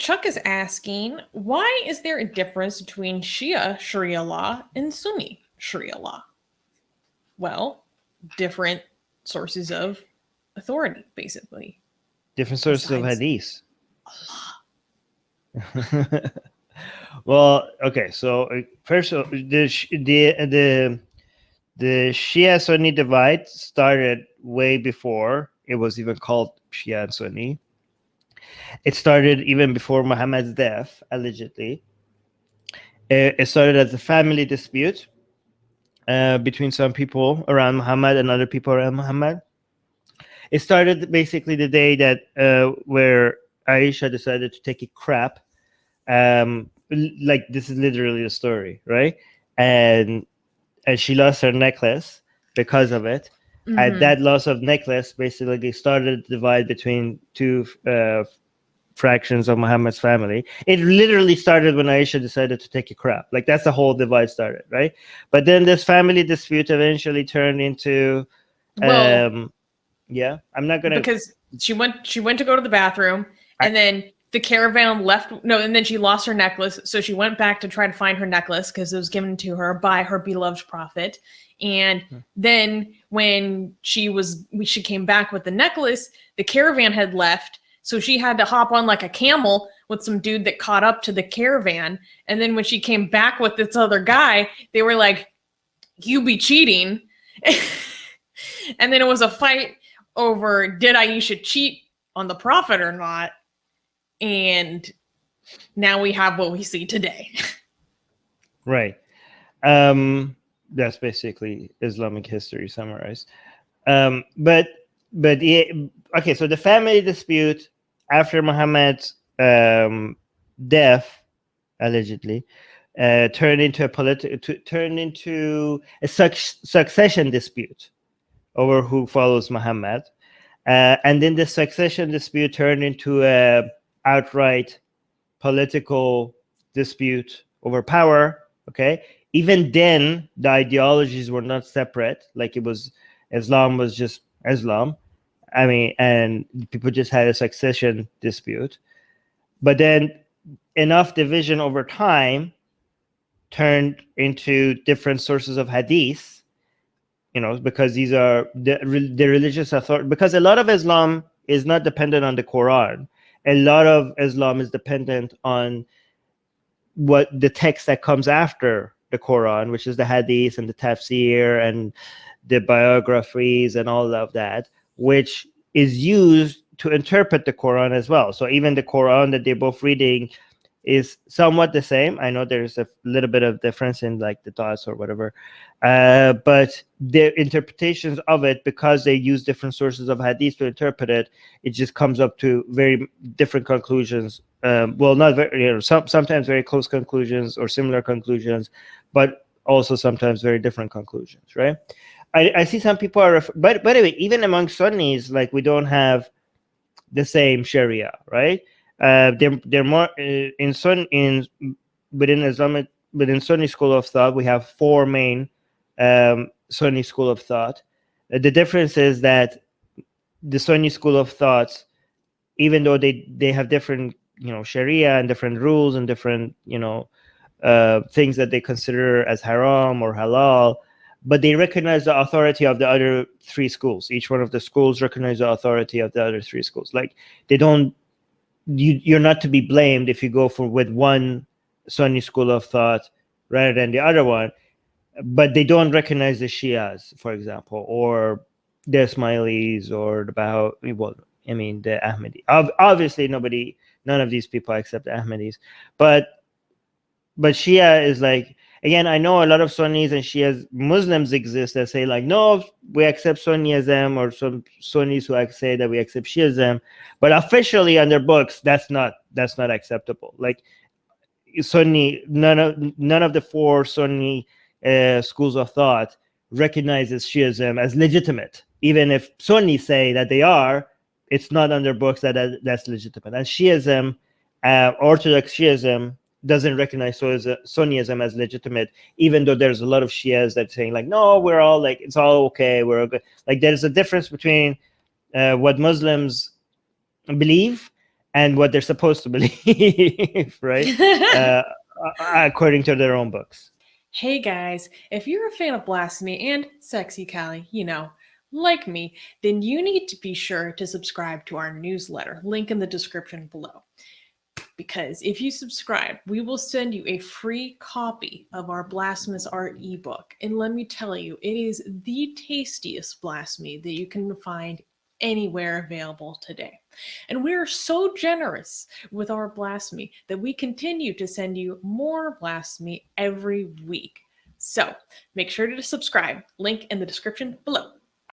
Chuck is asking, why is there a difference between Shia Sharia law and Sunni Sharia law? Well, different sources of authority, basically. Different sources of hadith. Well, okay. So first, the Shia Sunni divide started way before it was even called Shia and Sunni. It started even before Muhammad's death, allegedly. It started as a family dispute between some people around Muhammad and other people around Muhammad. It started basically the day that where Aisha decided to take a crap. Like this is literally the story, right? And she lost her necklace because of it. Mm-hmm. And that loss of necklace basically started the divide between two fractions of Muhammad's family. It literally started when Aisha decided to take a crap. Like that's the whole divide started, right? But then this family dispute eventually turned into yeah, I'm not gonna, because she went to go to the bathroom, and then the caravan left. No, and then she lost her necklace, so she went back to try to find her necklace because it was given to her by her beloved prophet. And then when she came back with the necklace, the caravan had left, so she had to hop on like a camel with some dude that caught up to the caravan. And then when she came back with this other guy, they were like, "You be cheating," and then it was a fight over did Aisha cheat on the prophet or not. And now we have what we see today. Right. That's basically Islamic history summarized. But yeah, okay, so the family dispute after Muhammad's death, allegedly, turned into a succession dispute over who follows Muhammad. And then the succession dispute turned into a outright political dispute over power. Okay, even then the ideologies were not separate. Like it was, Islam was just Islam. I mean, and people just had a succession dispute. But then enough division over time turned into different sources of hadith, you know, because these are the religious authority. Because a lot of Islam is not dependent on the Quran. A lot of Islam is dependent on what the text that comes after the Quran, which is the hadith and the tafsir and the biographies and all of that, which is used to interpret the Quran as well. So even the Quran that they're both reading is somewhat the same. I know there's a little bit of difference in like the thoughts or whatever, but their interpretations of it, because they use different sources of hadith to interpret it, it just comes up to very different conclusions. Well, not very, you know, sometimes very close conclusions or similar conclusions, but also sometimes very different conclusions, right? I see some people are, but anyway, even among Sunnis, like we don't have the same Sharia, right? They're more within Islamic, within Sunni school of thought. We have four main Sunni school of thought. The difference is that the Sunni school of thought, even though they have different, you know, Sharia and different rules and different, you know, things that they consider as haram or halal, but they recognize the authority of the other three schools. Each one of the schools recognize the authority of the other three schools. Like they don't, you're not to be blamed if you go with one Sunni school of thought rather than the other one, but they don't recognize the Shias, for example, or the Ismailis or the the Ahmadi. Obviously, none of these people accept the Ahmadis, but Shia is like, again, I know a lot of Sunnis and Shias, Muslims exist that say like, no, we accept Sunnism, or some Sunnis who say that we accept Shiism, but officially on their books, that's not acceptable. Like Sunni, none of the four Sunni schools of thought recognizes Shiism as legitimate. Even if Sunnis say that they are, it's not on their books that's legitimate. And Shiism, Orthodox Shiism, doesn't recognize Sunnism as legitimate, even though there's a lot of Shias that saying like, no, we're all like, it's all okay, we're good. Like there's a difference between what Muslims believe and what they're supposed to believe, right? According to their own books. Hey guys, if you're a fan of blasphemy and sexy Callie, like me, then you need to be sure to subscribe to our newsletter, link in the description below. Because if you subscribe, we will send you a free copy of our Blasphemous Art ebook. And let me tell you, it is the tastiest blasphemy that you can find anywhere available today. And we are so generous with our blasphemy that we continue to send you more blasphemy every week. So make sure to subscribe, link in the description below.